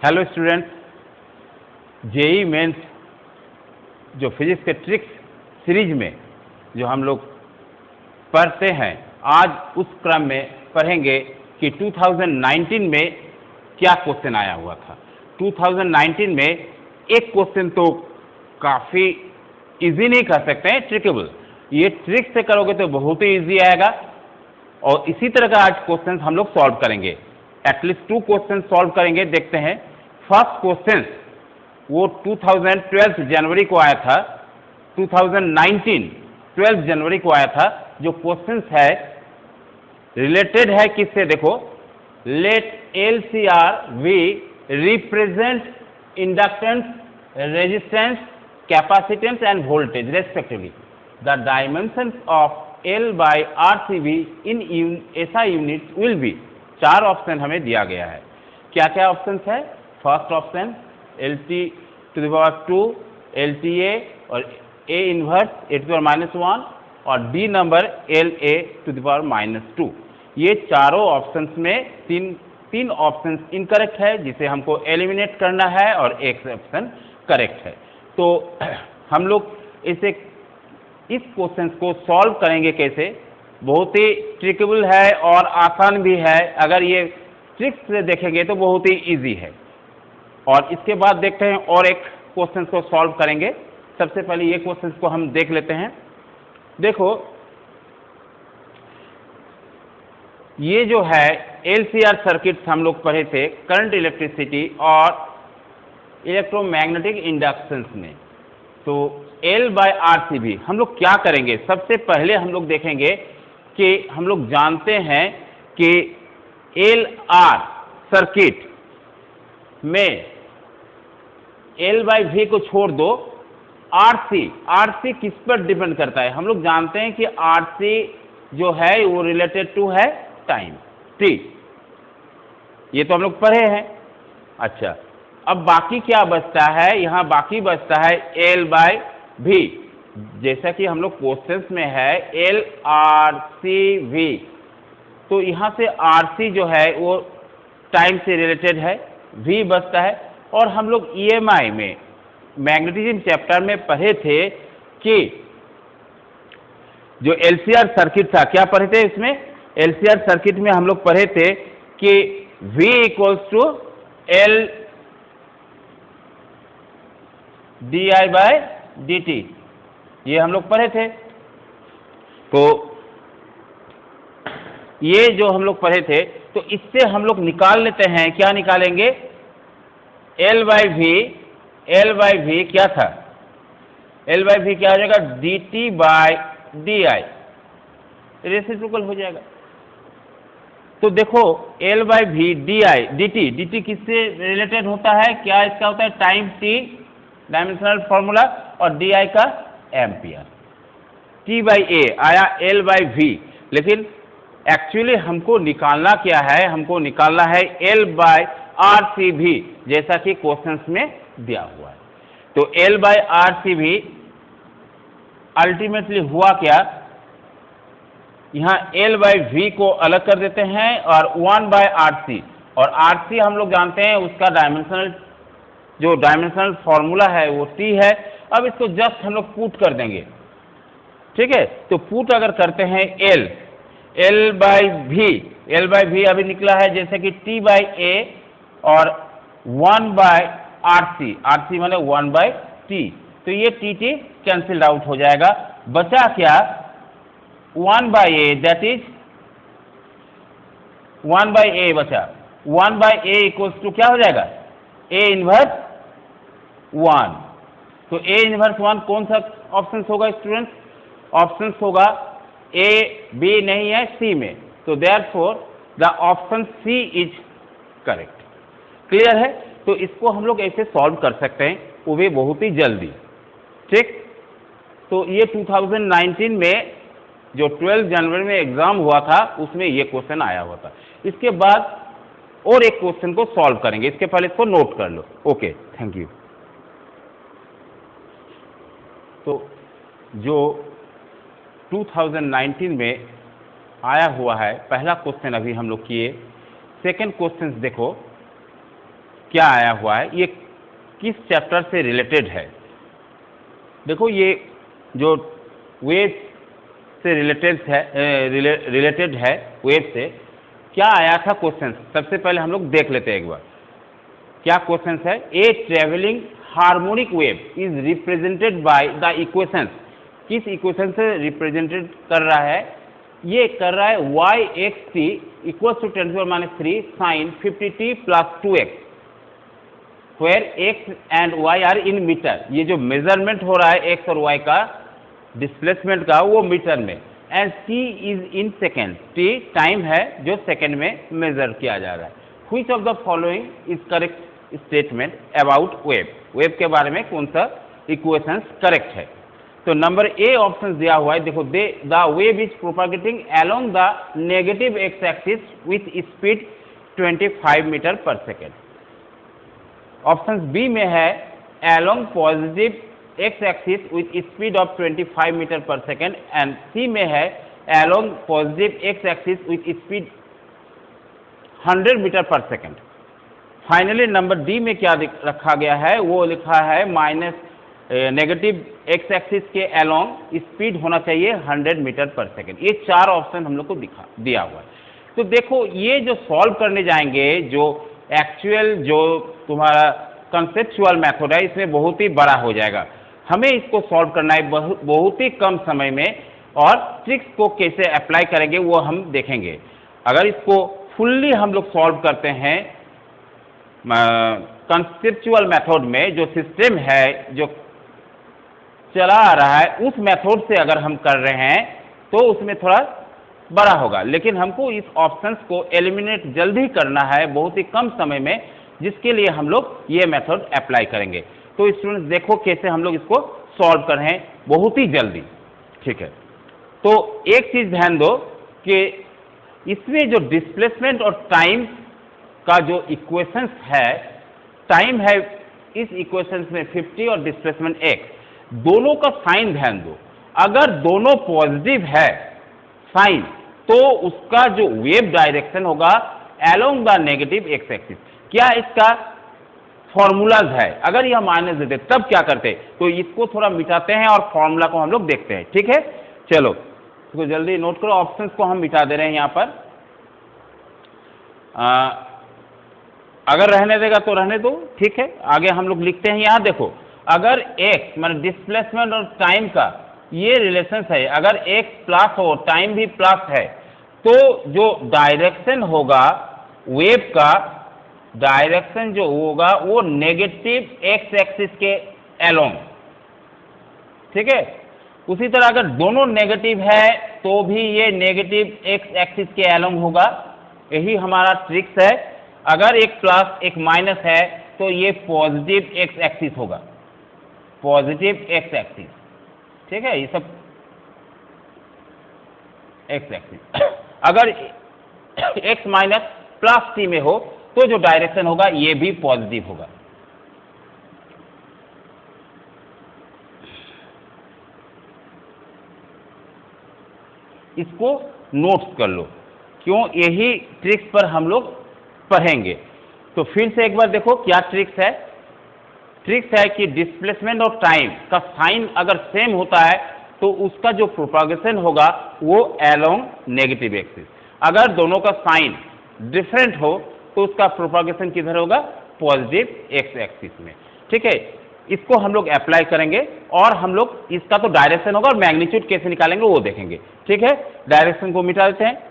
Hello students, JEE mains जो physics के tricks series में जो हम लोग पढ़ते हैं, आज उस क्रम में पढ़ेंगे कि 2019 में क्या क्वेश्चन आया हुआ था। 2019 में एक क्वेश्चन तो काफ़ी इजी नहीं कर सकते हैं, ट्रिकेबल। ये ट्रिक से करोगे तो बहुत ही इजी आएगा और इसी तरह का आज क्वेश्चन हम लोग सॉल्व करेंगे। एटलीस्ट 2 क्वेश्चन सॉल्व करेंगे। देखते हैं, फर्स्ट क्वेश्चन वो 2012 जनवरी को आया था, 2019 12 जनवरी को आया था। जो क्वेश्चन है रिलेटेड है किससे, देखो, let LCR we represent inductance, resistance, capacitance and voltage respectively. The dimensions of L by R C V in ऐसा यूनिट विल बी। 4 ऑप्शन हमें दिया गया है। क्या क्या ऑप्शन है? फर्स्ट ऑप्शन LT⁻², LTA और A इनवर्स A⁻⁻1 और डी नंबर LA⁻²। ये चारों ऑप्शंस में तीन ऑप्शन इनकरेक्ट है, जिसे हमको एलिमिनेट करना है और एक ऑप्शन करेक्ट है। तो हम लोग इस क्वेश्चन को सॉल्व करेंगे कैसे। बहुत ही ट्रिकेबल है और आसान भी है। अगर ये ट्रिक्स से देखेंगे तो बहुत ही इजी है। और इसके बाद देखते हैं और एक क्वेश्चन को सॉल्व करेंगे। सबसे पहले ये क्वेश्चन को हम देख लेते हैं। देखो, ये जो है एलसीआर सर्किट हम लोग पढ़े थे करंट, इलेक्ट्रिसिटी और इलेक्ट्रोमैग्नेटिक इंडक्शंस में। तो एल बाय आर सी भी हम लोग क्या करेंगे, सबसे पहले हम लोग देखेंगे कि हम लोग जानते हैं कि एल आर सर्किट में एल बाई वी को छोड़ दो, आरसी किस पर डिपेंड करता है? हम लोग जानते हैं कि आरसी जो है वो रिलेटेड टू है टाइम टी। ये तो हम लोग पढ़े हैं। अच्छा, अब बाकी क्या बचता है? यहाँ बाकी बचता है एल बाई वी। जैसा कि हम लोग क्वेश्चंस में है एल आर सी वी, तो यहाँ से आरसी जो है वो टाइम से रिलेटेड है, वी बचता है। और हम लोग ईएमआई में मैग्नेटिज्म चैप्टर में पढ़े थे कि जो एलसीआर सर्किट था, क्या पढ़े थे इसमें? एलसीआर सर्किट में हम लोग पढ़े थे कि V = L di/dt। ये हम लोग पढ़े थे। तो ये जो हम लोग पढ़े थे, तो इससे हम लोग निकाल लेते हैं। क्या निकालेंगे? L बाई वी क्या था? L बाई वी क्या हो जाएगा? dt/di, रेसिप्रोकल हो जाएगा। तो देखो, L बाई वी dt किससे रिलेटेड होता है? क्या इसका होता है? टाइम t, डायमेंशनल फॉर्मूला, और di का एम्पियर। T/A आया L बाई वी, लेकिन एक्चुअली हमको निकालना क्या है? हमको निकालना है L बाई आर सी भी, जैसा कि क्वेश्चंस में दिया हुआ है। तो L बाई आर सी भी अल्टीमेटली हुआ क्या? यहाँ L बाई वी को अलग कर देते हैं और 1 बाय आर सी, और आर सी हम लोग जानते हैं उसका डायमेंशनल फॉर्मूला है वो T है। अब इसको जस्ट हम लोग पुट कर देंगे, ठीक है? तो पुट अगर करते हैं L बाई वी अभी निकला है जैसे कि T/A और 1 बाय आर सी माने 1 बाय टी। तो ये टी कैंसिल आउट हो जाएगा। बचा क्या? 1 by A, that is 1 by A बचा। 1 बाय ए इक्वल्स टू क्या हो जाएगा? A inverse 1। तो A इनवर्स 1 कौन सा ऑप्शन होगा स्टूडेंट्स? ऑप्शन होगा A, B नहीं है, C में। तो therefore the option C is correct. Clear है? तो इसको हम लोग ऐसे सॉल्व कर सकते हैं, वो भी बहुत ही जल्दी, ठीक? तो ये 2019 में जो 12 जनवरी में एग्जाम हुआ था उसमें ये क्वेश्चन आया हुआ था। इसके बाद और एक क्वेश्चन को सॉल्व करेंगे। इसके पहले इसको नोट कर लो। Okay, thank you. तो जो 2019 में आया हुआ है, पहला क्वेश्चन अभी हम लोग किए। सेकंड क्वेश्चन देखो, क्या आया हुआ है, ये किस चैप्टर से रिलेटेड है। देखो ये जो वेव से रिलेटेड है वेव से क्या आया था क्वेश्चन, सबसे पहले हम लोग देख लेते हैं एक बार क्या क्वेश्चन है। A travelling harmonic wave is represented by the equations, किस इक्वेशन से रिप्रेजेंटेड कर रहा है, ये कर रहा है y x t equals to 10⁻³ sin 50t plus 2x where x and y are in metre. ये जो मेजरमेंट हो रहा है x और y का डिस्प्लेसमेंट का वो मीटर में, and t is in second, t time है जो सेकेंड में मेजर किया जा रहा है। Which of the following is correct statement about wave, wave के बारे में कौन सा इक्वेशंस करेक्ट है। तो नंबर ए ऑप्शन दिया हुआ है, देखो the wave is propagating along the negative X axis with speed 25 metre per second. Option B में है along positive X axis with speed of 25 metre per second, and C में है along positive X axis with speed 100 metre per second. Finally number D में क्या रखा गया है, वो लिखा है माइनस नेगेटिव एक्स एक्सिस के अलोंग स्पीड होना चाहिए 100 मीटर पर सेकेंड। ये चार ऑप्शन हम लोग को दिया हुआ है। तो देखो ये जो सॉल्व करने जाएंगे, जो एक्चुअल जो तुम्हारा कंसेप्चुअल मेथड है, इसमें बहुत ही बड़ा हो जाएगा। हमें इसको सॉल्व करना है बहुत ही कम समय में, और ट्रिक्स को कैसे अप्लाई करेंगे वो हम देखेंगे। अगर इसको फुल्ली हम लोग सॉल्व करते हैं कंसेप्चुअल मेथड में, जो सिस्टम है जो चला आ रहा है उस मेथड से अगर हम कर रहे हैं तो उसमें थोड़ा बड़ा होगा, लेकिन हमको इस ऑप्शंस को एलिमिनेट जल्दी करना है बहुत ही कम समय में, जिसके लिए हम लोग ये मेथड अप्लाई करेंगे। तो स्टूडेंट्स देखो कैसे हम लोग इसको सॉल्व कर रहे हैं बहुत ही जल्दी, ठीक है। तो एक चीज ध्यान दो कि इसमें जो डिस्प्लेसमेंट और टाइम का जो इक्वेशंस है, टाइम है इस इक्वेशंस में 50 और डिस्प्लेसमेंट x, दोनों का साइन ध्यान दो। अगर दोनों पॉजिटिव है साइन, तो उसका जो वेव डायरेक्शन होगा along the negative X axis. क्या इसका फॉर्मूलाज है, अगर यह माइनस देते तब क्या करते, तो इसको थोड़ा मिटाते हैं और फॉर्मूला को हम लोग देखते हैं, ठीक है। चलो इसको जल्दी नोट करो, ऑप्शंस को हम मिटा दे रहे हैं यहां पर। अगर रहने देगा तो रहने दो, ठीक है। आगे हम लोग लिखते हैं, यहां देखो अगर x मतलब डिस्प्लेसमेंट और टाइम का ये रिलेशन है, अगर x प्लस हो टाइम भी प्लस है, तो जो डायरेक्शन होगा वेव का, डायरेक्शन जो होगा वो नेगेटिव एक्स एक्सिस के अलोंग, ठीक है। उसी तरह अगर दोनों नेगेटिव है तो भी ये नेगेटिव एक्स एक्सिस के अलोंग होगा। यही हमारा ट्रिक्स है। अगर एक प्लस एक माइनस है तो ये पॉजिटिव एक्स एक्सिस होगा, पॉजिटिव एक्स एक्सिस, ठीक है। ये सब एक्स एक्सिस। अगर एक्स माइनस प्लस टी में हो तो जो डायरेक्शन होगा ये भी पॉजिटिव होगा। इसको नोट्स कर लो, क्यों यही ट्रिक्स पर हम लोग पढ़ेंगे। तो फिर से एक बार देखो क्या ट्रिक्स है। ट्रिक्स है कि डिस्प्लेसमेंट और टाइम का साइन अगर सेम होता है तो उसका जो प्रोपागेशन होगा वो अलोंग नेगेटिव एक्सिस। अगर दोनों का साइन डिफरेंट हो तो उसका प्रोपागेशन किधर होगा, पॉजिटिव एक्स एक्सिस में, ठीक है। इसको हम लोग अप्लाई करेंगे और हम लोग इसका तो डायरेक्शन होगा और मैग्नीट्यूड कैसे निकालेंगे वो देखेंगे, ठीक है। डायरेक्शन को मिटा देते हैं।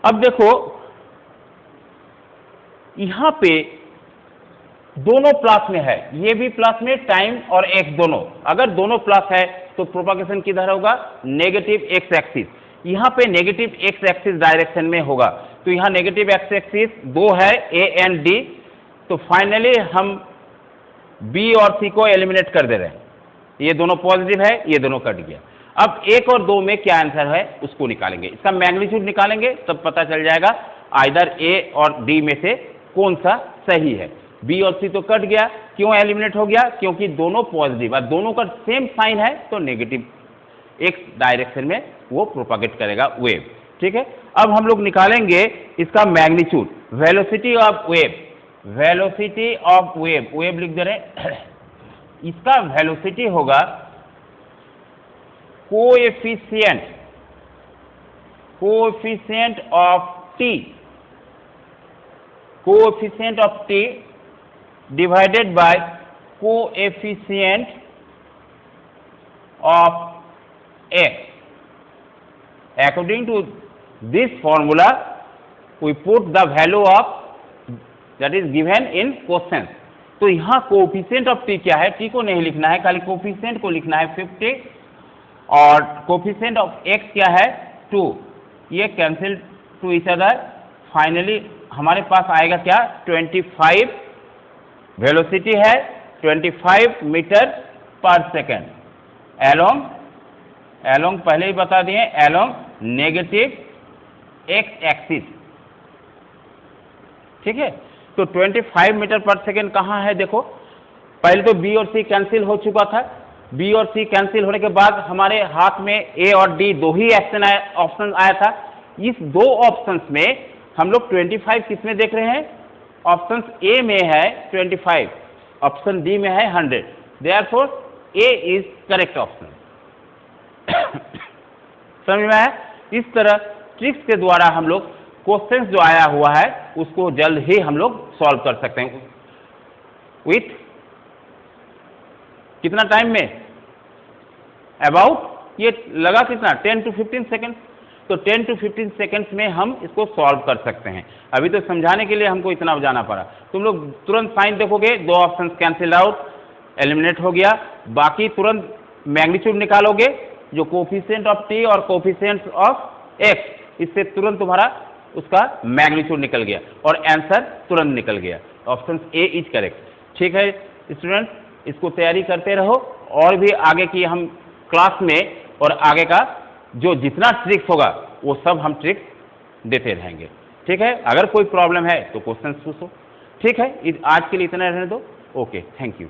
अब देखो यहां पे दोनों प्लस में है, ये भी प्लस में, टाइम और एक्स दोनों। अगर दोनों प्लस है तो प्रोपागेशन किधर होगा, नेगेटिव एक्स एक्सिस। यहां पे नेगेटिव एक्स एक्सिस डायरेक्शन में होगा, तो यहां नेगेटिव एक्स एक्सिस दो है, ए एंड डी। तो फाइनली हम बी और सी को एलिमिनेट कर दे रहे हैं। ये दोनों पॉजिटिव है, ये दोनों कट गया। अब एक और दो में क्या आंसर है उसको निकालेंगे, इसका मैग्नीट्यूड निकालेंगे तब पता चल जाएगा आइदर ए और डी में से कौन सा सही है। बी और सी तो कट गया, क्यों एलिमिनेट हो गया, क्योंकि दोनों पॉजिटिव है, दोनों का सेम साइन है तो नेगेटिव एक्स डायरेक्शन में वो प्रोपागेट करेगा वेव। ठीक है, अब हम लोग निकालेंगे इसका magnitude, velocity of wave. Velocity of wave, wave लिख दे रहे इसका वेलोसिटी होगा coefficient of T divided by coefficient of x. According to this formula, we put the value of that is given in questions. तो यहाँ coefficient of T क्या है, T को नहीं लिखना है, खाली कोएफिशिएंट को लिखना है 50 और कोएफिशिएंट ऑफ एक्स क्या है 2। ये cancel two each other, finally हमारे पास आएगा क्या 25, वेलोसिटी है 25 मीटर पर सेकेंड एलोंग पहले ही बता दिए, एलोंग नेगेटिव एक्स एक्सिस। ठीक है, तो 25 मीटर पर सेकेंड कहाँ है देखो, पहले तो बी और सी कैंसिल हो चुका था, बी और सी कैंसिल होने के बाद हमारे हाथ में ए और डी दो ही ऑप्शन आया था। इस दो ऑप्शंस में हम लोग 25 किस में देख रहे हैं, ऑप्शन ए में है 25, ऑप्शन डी में है 100, therefore A is correct option. समझ में है? इस तरह ट्रिक्स के द्वारा हम लोग क्वेश्चंस जो आया हुआ है उसको जल्द ही हम लोग सॉल्व कर सकते हैं। विथ कितना टाइम में, अबाउट ये लगा कितना 10 to 15 सेकेंड, तो 10 to 15 सेकेंड्स में हम इसको सॉल्व कर सकते हैं। अभी तो समझाने के लिए हमको इतना जाना पड़ा, तुम लोग तुरंत साइन देखोगे, दो ऑप्शन कैंसिल आउट, एलिमिनेट हो गया, बाकी तुरंत मैग्नीट्यूड निकालोगे जो कोएफिशिएंट ऑफ टी और कोएफिशिएंट ऑफ एक्स, इससे तुरंत तुम्हारा उसका मैग्नीट्यूड निकल गया और आंसर तुरंत निकल गया, ऑप्शन ए इज करेक्ट। ठीक है स्टूडेंट, इसको तैयारी करते रहो, और भी आगे की हम क्लास में और आगे का जो जितना ट्रिक्स होगा वो सब हम ट्रिक्स देते रहेंगे। ठीक है, अगर कोई प्रॉब्लम है तो क्वेश्चन पूछो। ठीक है, आज के लिए इतना रहने दो। Okay, thank you.